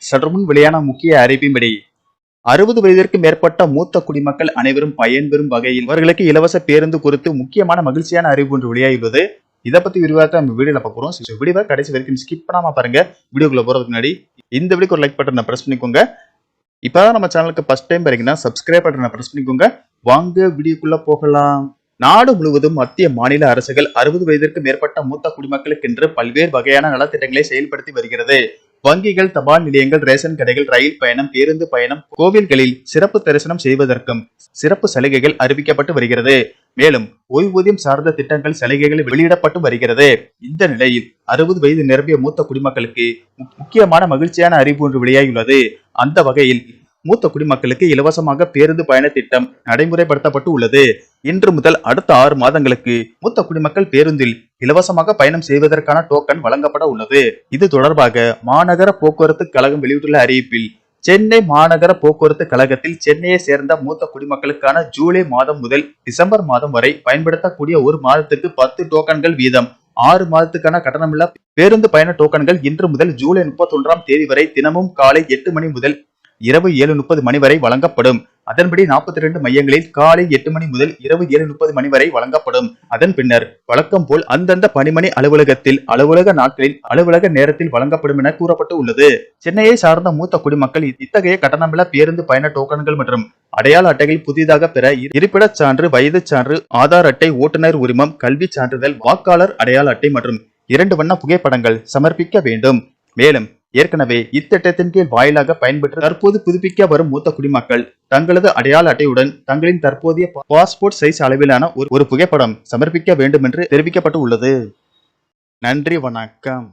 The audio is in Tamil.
சற்றுமுன் வெளியான முக்கிய அறிவிப்பின்படி 60 வயதிற்கு மேற்பட்ட மூத்த குடிமக்கள் அனைவரும் பயன்பெறும் வகையில் அவர்களுக்கு இலவச பேருந்து குறித்து முக்கியமான மகிழ்ச்சியான அறிவிப்பு ஒன்று வெளியாகியுள்ளது. இதை பத்தி விரிவாக நம்ம வீடியோல பார்க்கிறோம். வீடியோவை கடைசி வரைக்கும் ஸ்கிப் பண்ணாம பாருங்க. வீடியோக்குள்ள போறதுக்கு முன்னாடி இந்த வீடியோக்கு ஒரு லைக் பட்டனை பிரஸ் பண்ணிக்கோங்க. இப்பதான் நம்ம சேனலுக்கு ஃபர்ஸ்ட் டைம் பாத்தீங்கன்னா சப்ஸ்கிரைப் பட்டனை பிரஸ் பண்ணிக்கோங்க. வாங்க வீடியோக்குள்ள போகலாம். நாடு முழுவதும் மத்திய மாநில அரசுகள் 60 வயதிற்கு மேற்பட்ட மூத்த குடிமக்களுக்கென்று பல்வேறு வகையான நலத்திட்டங்களை செயல்படுத்தி வருகிறது. வங்கிகள், தபால் நிலையங்கள், ரேஷன் கடைகள், ரயில் பயணம், பேருந்து பயணம், கோவில்களில் சிறப்பு தரிசனம் செய்வதற்கும் சிறப்பு சலுகைகள் அறிவிக்கப்பட்டு வருகிறது. மேலும் ஓய்வூதியம் சார்ந்த திட்டங்கள் சலுகைகள் வெளியிடப்பட்டு வருகிறது. இந்த நிலையில் 60 வயது நிரம்பிய மூத்த குடிமக்களுக்கு முக்கியமான மகிழ்ச்சியான அறிவிப்பு ஒன்று வெளியாகியுள்ளது. அந்த வகையில் மூத்த குடிமக்களுக்கு இலவசமாக பேருந்து பயண திட்டம் நடைமுறைப்படுத்தப்பட்டு உள்ளது. இன்று முதல் அடுத்த 6 மாதங்களுக்கு மூத்த குடிமக்கள் பேருந்தில் இலவசமாக பயணம் செய்வதற்கான டோக்கன் வழங்கப்பட உள்ளது. இது தொடர்பாக மாநகர போக்குவரத்து கழகம் வெளியிட்டுள்ள அறிவிப்பில், சென்னை மாநகர போக்குவரத்து கழகத்தில் சென்னையை சேர்ந்த மூத்த குடிமக்களுக்கான ஜூலை மாதம் முதல் டிசம்பர் மாதம் வரை பயன்படுத்தக்கூடிய ஒரு மாதத்துக்கு 10 டோக்கன்கள் வீதம் 6 மாதத்துக்கான கட்டணமில்லா பேருந்து பயண டோக்கன்கள் இன்று முதல் ஜூலை 31ஆம் தேதி வரை தினமும் காலை 8 மணி முதல் இரவு 7:30 மணி வரை வழங்கப்படும். அதன்படி 42 மையங்களில் காலை 8 மணி முதல் இரவு 7:30 மணி வரை வழங்கப்படும். அதன் பின்னர் வழக்கம் போல் அந்தந்த பணிமனை அலுவலகத்தில் அலுவலக நாட்களில் அலுவலக நேரத்தில் வழங்கப்படும் என கூறப்பட்டு உள்ளது. சென்னையை சார்ந்த மூத்த குடிமக்கள் இத்தகைய கட்டணமில்லா பேருந்து பயண டோக்கன்கள் மற்றும் அடையாள அட்டைகள் புதிதாக பெற இருப்பிடச் சான்று, வயது சான்று, ஆதார் அட்டை, ஓட்டுநர் உரிமம், கல்வி சான்றிதழ், வாக்காளர் அடையாள அட்டை மற்றும் 2 வண்ண புகைப்படங்கள் சமர்ப்பிக்க வேண்டும். மேலும் ஏற்கனவே இத்திட்டத்தின் கீழ் வாயிலாக பயன்பெற்று தற்போது புதுப்பிக்க வரும் மூத்த குடிமக்கள் தங்களது அடையாள அட்டையுடன் தங்களின் தற்போதைய பாஸ்போர்ட் சைஸ் அளவிலான ஒரு புகைப்படம் சமர்ப்பிக்க வேண்டும் என்று தெரிவிக்கப்பட்டு உள்ளது. நன்றி, வணக்கம்.